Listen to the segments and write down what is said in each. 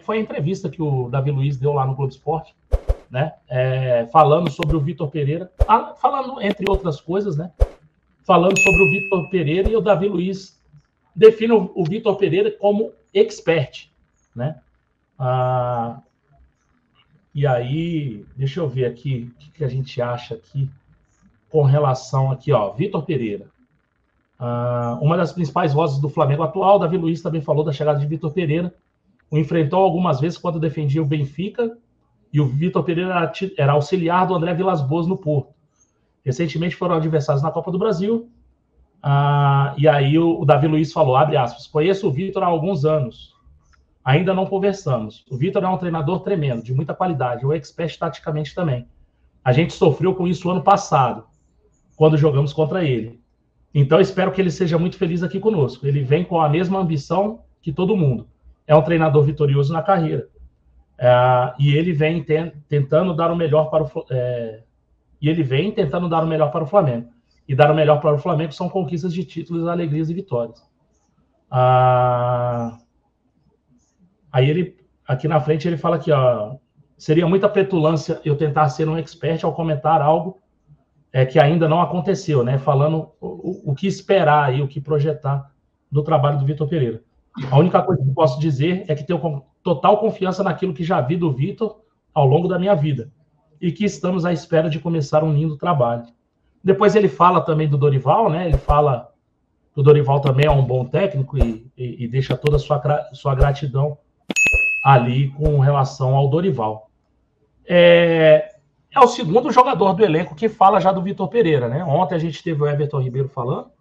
foi a entrevista que o Davi Luiz deu lá no Globo Esporte, né? Falando sobre o Vitor Pereira, falando entre outras coisas, né? Falando sobre o Vitor Pereira, e o Davi Luiz define o Vitor Pereira como expert, né? E aí, deixa eu ver aqui o que a gente acha aqui com relação aqui, ó, Vitor Pereira. Uma das principais vozes do Flamengo atual, Davi Luiz também falou da chegada de Vitor Pereira. O enfrentou algumas vezes quando defendia o Benfica, e o Vitor Pereira era auxiliar do André Vilas-Boas no Porto. Recentemente foram adversários na Copa do Brasil. E aí o Davi Luiz falou, abre aspas, conheço o Vitor há alguns anos. Ainda não conversamos. O Vitor é um treinador tremendo, de muita qualidade, um expert taticamente também. A gente sofreu com isso ano passado, quando jogamos contra ele. Então, espero que ele seja muito feliz aqui conosco. Ele vem com a mesma ambição que todo mundo. É um treinador vitorioso na carreira. E ele vem tentando dar o melhor para o Flamengo. E dar o melhor para o Flamengo são conquistas de títulos, alegrias e vitórias. Aí ele, aqui na frente, ele fala que seria muita petulância eu tentar ser um expert ao comentar algo que ainda não aconteceu, né? Falando o que esperar e o que projetar do trabalho do Vitor Pereira. A única coisa que posso dizer é que tenho total confiança naquilo que já vi do Vitor ao longo da minha vida e que estamos à espera de começar um lindo trabalho. Depois ele fala também do Dorival, né? Ele fala que o Dorival também é um bom técnico e deixa toda a sua gratidão ali com relação ao Dorival. É o segundo jogador do elenco que fala já do Vitor Pereira, né? Ontem a gente teve o Everton Ribeiro falando,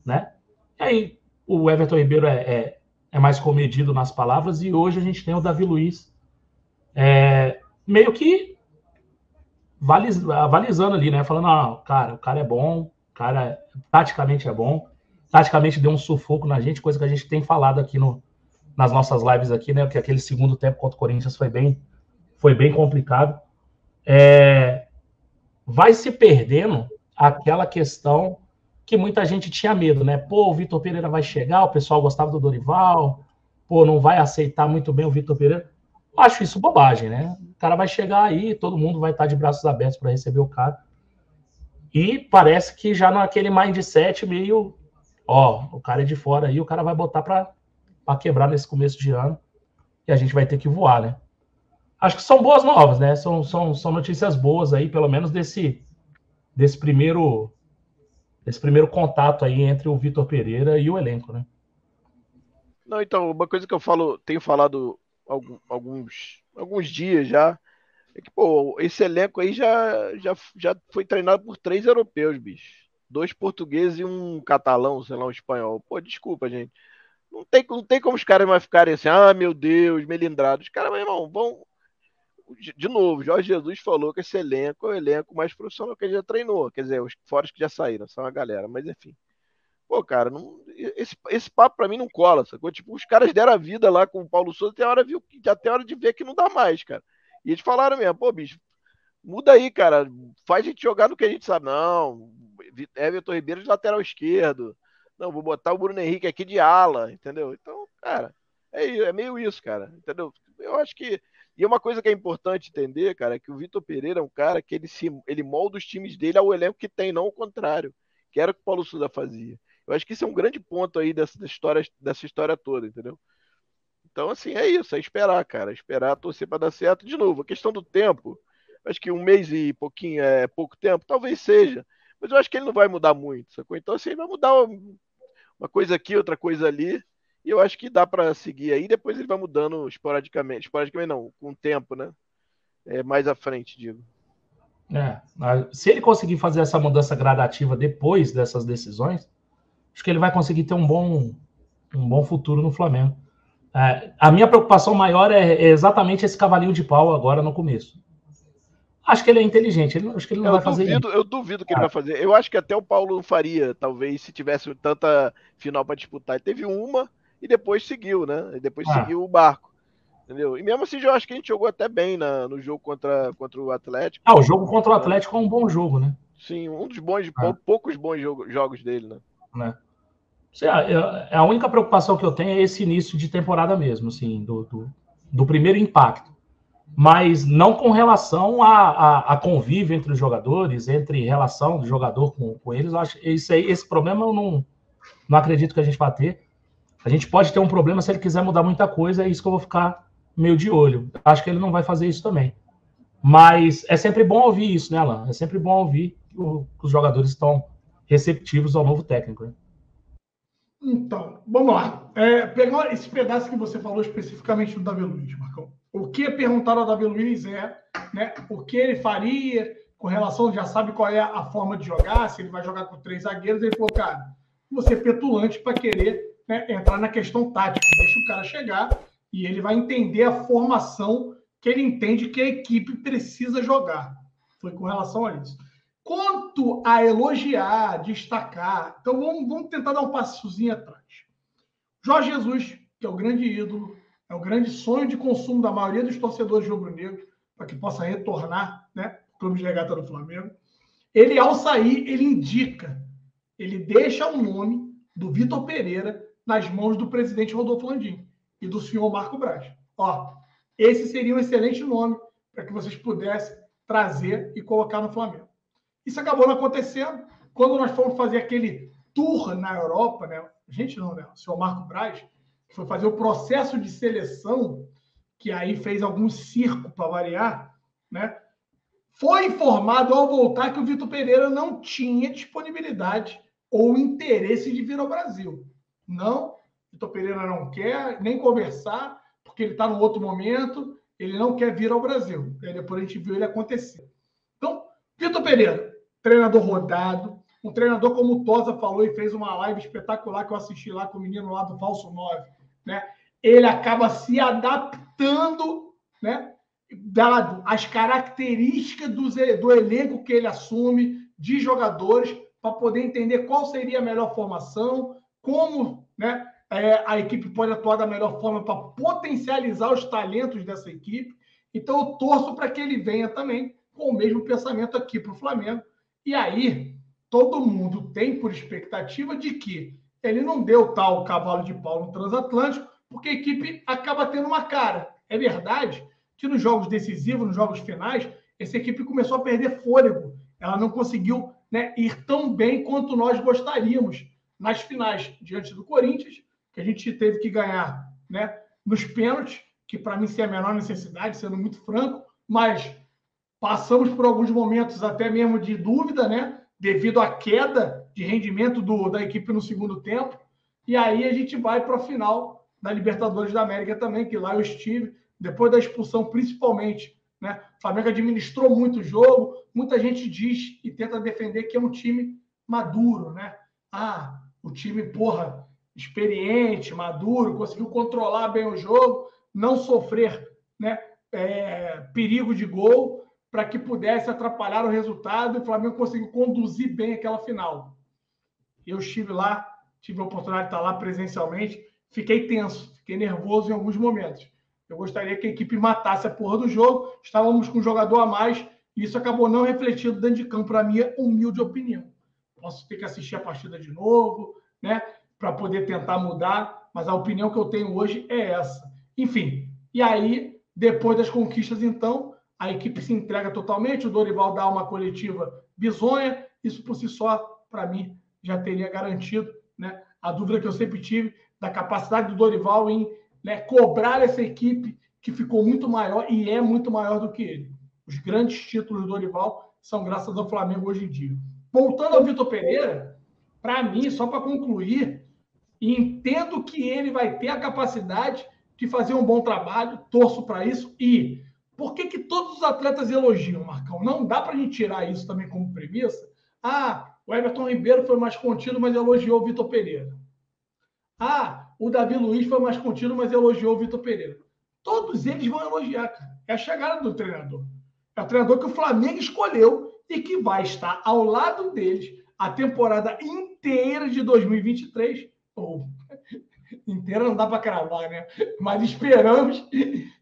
né? E aí o Everton Ribeiro é mais comedido nas palavras, e hoje a gente tem o Davi Luiz meio que avalizando ali, né? Falando, o cara é bom, o cara taticamente é bom, taticamente deu um sufoco na gente, coisa que a gente tem falado aqui nas nossas lives aqui, né? Que aquele segundo tempo contra o Corinthians foi bem complicado. Vai se perdendo aquela questão que muita gente tinha medo, né? Pô, o Vitor Pereira vai chegar, o pessoal gostava do Dorival, pô, não vai aceitar muito bem o Vitor Pereira. Eu acho isso bobagem, né? O cara vai chegar aí, todo mundo vai estar de braços abertos para receber o cara. E parece que já naquele mindset meio, o cara é de fora aí, o cara vai botar para quebrar nesse começo de ano e a gente vai ter que voar, né? Acho que são boas novas, né? São notícias boas aí, pelo menos desse primeiro contato aí entre o Vitor Pereira e o elenco, né? Não, então, uma coisa que tenho falado alguns dias já, é que, pô, esse elenco aí já foi treinado por 3 europeus, bicho. 2 portugueses e um catalão, sei lá, um espanhol. Pô, desculpa, gente. Não tem como os caras mais ficarem assim, meu Deus, melindrados. Os caras, meu irmão, vão... De novo, Jorge Jesus falou que esse elenco é o elenco mais profissional que ele já treinou. Quer dizer, os fora que já saíram, são a galera. Mas, enfim. Pô, cara, esse papo pra mim não cola, sacou? Tipo, os caras deram a vida lá com o Paulo Souza, já tem hora de ver que não dá mais, cara. E eles falaram mesmo, pô, bicho, muda aí, cara. Faz a gente jogar no que a gente sabe. Não, Everton Ribeiro de lateral esquerdo. Não, vou botar o Bruno Henrique aqui de ala, entendeu? Então, cara, é meio isso, cara, entendeu? Eu acho que... E uma coisa que é importante entender, cara, é que o Vitor Pereira é um cara que ele molda os times dele ao elenco que tem, não ao contrário, que era o que o Paulo Souza fazia. Eu acho que isso é um grande ponto aí dessa história toda, entendeu? Então, assim, é isso, é esperar, cara. Esperar, torcer para dar certo. De novo, a questão do tempo, acho que 1 mês e pouquinho é pouco tempo, talvez seja. Mas eu acho que ele não vai mudar muito, sacou? Então, assim, ele vai mudar uma coisa aqui, outra coisa ali. E eu acho que dá para seguir aí. Depois ele vai mudando esporadicamente. Esporadicamente não, com o tempo, né? Mais à frente, digo. Se ele conseguir fazer essa mudança gradativa depois dessas decisões, acho que ele vai conseguir ter um bom futuro no Flamengo. A minha preocupação maior é exatamente esse cavalinho de pau agora no começo. Acho que ele é inteligente, acho que ele não vai fazer isso. Eu duvido que ele vai fazer. Eu acho que até o Paulo não faria, talvez, se tivesse tanta final para disputar. Ele teve uma e depois seguiu, né? E depois seguiu o barco. Entendeu? E mesmo assim, eu acho que a gente jogou até bem no jogo contra o Atlético. O jogo contra o Atlético é um bom jogo, né? Sim, um dos poucos bons jogos dele, né? A única preocupação que eu tenho é esse início de temporada mesmo, assim, do primeiro impacto. Mas não com relação a convívio entre os jogadores, entre relação do jogador com eles. Eu acho esse problema eu não acredito que a gente vai ter. A gente pode ter um problema se ele quiser mudar muita coisa, é isso que eu vou ficar meio de olho. Acho que ele não vai fazer isso também. Mas é sempre bom ouvir isso, né, Alan? É sempre bom ouvir que os jogadores estão receptivos ao novo técnico. Né? Então, vamos lá. Pegar esse pedaço que você falou especificamente do Davi Luiz, Marcão. O que perguntaram ao Davi Luiz né, o que ele faria com relação, já sabe qual é a forma de jogar, se ele vai jogar com 3 zagueiros. Ele falou, cara, você é petulante para querer, né, entrar na questão tática. Deixa o cara chegar e ele vai entender a formação que ele entende que a equipe precisa jogar. Foi com relação a isso. Quanto a elogiar, destacar, então vamos tentar dar um passozinho atrás. Jorge Jesus, que é o grande ídolo, é o grande sonho de consumo da maioria dos torcedores rubro-negros, para que possa retornar, né, o Clube de Regata do Flamengo. Ele, ao sair, ele deixa o nome do Vitor Pereira nas mãos do presidente Rodolfo Landim e do senhor Marco Braz. Esse seria um excelente nome para que vocês pudessem trazer e colocar no Flamengo. Isso acabou não acontecendo. Quando nós fomos fazer aquele tour na Europa, né? A gente não, né? O senhor Marco Braz foi fazer o processo de seleção, que aí fez algum circo para variar, né? Foi informado ao voltar que o Vitor Pereira não tinha disponibilidade ou interesse de vir ao Brasil. Não, Vitor Pereira não quer nem conversar, porque ele está num outro momento, ele não quer vir ao Brasil. E aí depois a gente viu ele acontecer. Então, Vitor Pereira, treinador rodado, um treinador como o Tosa falou e fez uma live espetacular que eu assisti lá com o menino lá do Falso 9, né? Ele acaba se adaptando, né, dado as características do elenco que ele assume, de jogadores, para poder entender qual seria a melhor formação, como, né, a equipe pode atuar da melhor forma para potencializar os talentos dessa equipe. Então, eu torço para que ele venha também com o mesmo pensamento aqui para o Flamengo. E aí, todo mundo tem por expectativa de que ele não deu tal cavalo de pau no transatlântico, porque a equipe acaba tendo uma cara. É verdade que nos jogos decisivos, nos jogos finais, essa equipe começou a perder fôlego. Ela não conseguiu, né, ir tão bem quanto nós gostaríamos nas finais, diante do Corinthians, que a gente teve que ganhar, né, nos pênaltis, que para mim sem a menor necessidade, sendo muito franco, mas passamos por alguns momentos até mesmo de dúvida, né, devido à queda de rendimento da equipe no segundo tempo. E aí a gente vai para a final da Libertadores da América também, que lá eu estive, depois da expulsão principalmente, né? O Flamengo administrou muito o jogo, muita gente diz e tenta defender que é um time maduro, né? O time, experiente, maduro, conseguiu controlar bem o jogo, não sofrer, né, perigo de gol, para que pudesse atrapalhar o resultado, e o Flamengo conseguiu conduzir bem aquela final. Eu estive lá, tive a oportunidade de estar lá presencialmente, fiquei tenso, fiquei nervoso em alguns momentos. Eu gostaria que a equipe matasse a porra do jogo, estávamos com um jogador a mais, e isso acabou não refletindo dentro de campo, na minha humilde opinião. Posso ter que assistir a partida de novo, né, para poder tentar mudar, mas a opinião que eu tenho hoje é essa. Enfim, e aí, depois das conquistas, então, a equipe se entrega totalmente, o Dorival dá uma coletiva bizonha, isso por si só, para mim, já teria garantido, né, a dúvida que eu sempre tive da capacidade do Dorival em, né, cobrar essa equipe que ficou muito maior e é muito maior do que ele. Os grandes títulos do Dorival são graças ao Flamengo hoje em dia. Voltando ao Vitor Pereira, para mim, só para concluir, entendo que ele vai ter a capacidade de fazer um bom trabalho, torço para isso. E por que todos os atletas elogiam, Marcão? Não dá para a gente tirar isso também como premissa. O Everton Ribeiro foi mais contido, mas elogiou o Vitor Pereira. O Davi Luiz foi mais contido, mas elogiou o Vitor Pereira. Todos eles vão elogiar, cara. É a chegada do treinador. É o treinador que o Flamengo escolheu e que vai estar ao lado deles a temporada inteira de 2023. Inteira não dá para cravar, né? Mas esperamos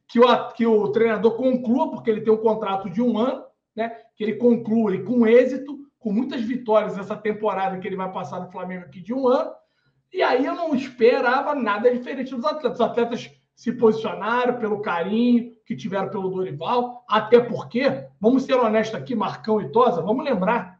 que o treinador conclua, porque ele tem um contrato de 1 ano, né? Que ele conclua com êxito, com muitas vitórias essa temporada que ele vai passar no Flamengo aqui de 1 ano. E aí eu não esperava nada diferente dos atletas. Os atletas se posicionaram pelo carinho que tiveram pelo Dorival, até porque, vamos ser honestos aqui, Marcão e Tosa, vamos lembrar,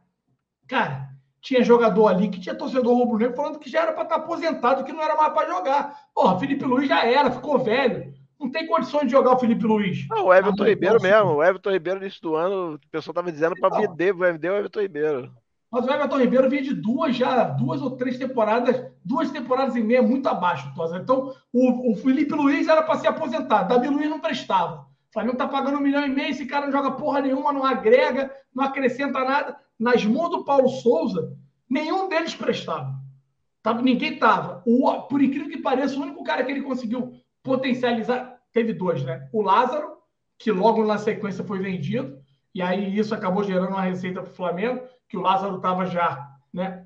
cara, tinha jogador ali que tinha torcedor rubro-negro falando que já era para estar aposentado, que não era mais para jogar. Porra, Felipe Luiz já era, ficou velho. Não tem condições de jogar o Felipe Luiz. Não, o Everton Ribeiro mesmo. O Everton Ribeiro, no início do ano, o pessoal estava dizendo para vender o Everton Ribeiro. Mas o Everton Ribeiro vinha de duas ou três temporadas, 2 temporadas e meia muito abaixo, Tosa. Então, o Felipe Luiz era para ser aposentado. Davi Luiz não prestava. O Flamengo tá pagando 1,5 milhão, esse cara não joga porra nenhuma, não agrega, não acrescenta nada. Nas mãos do Paulo Souza, nenhum deles prestava. Ninguém estava. Por incrível que pareça, o único cara que ele conseguiu potencializar, teve 2, né? O Lázaro, que logo na sequência foi vendido, e aí isso acabou gerando uma receita para o Flamengo, que o Lázaro estava já, né,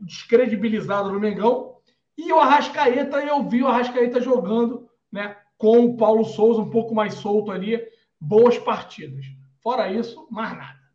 descredibilizado no Mengão. E o Arrascaeta, eu vi o Arrascaeta jogando, né, com o Paulo Souza um pouco mais solto ali, boas partidas. Fora isso, mais nada.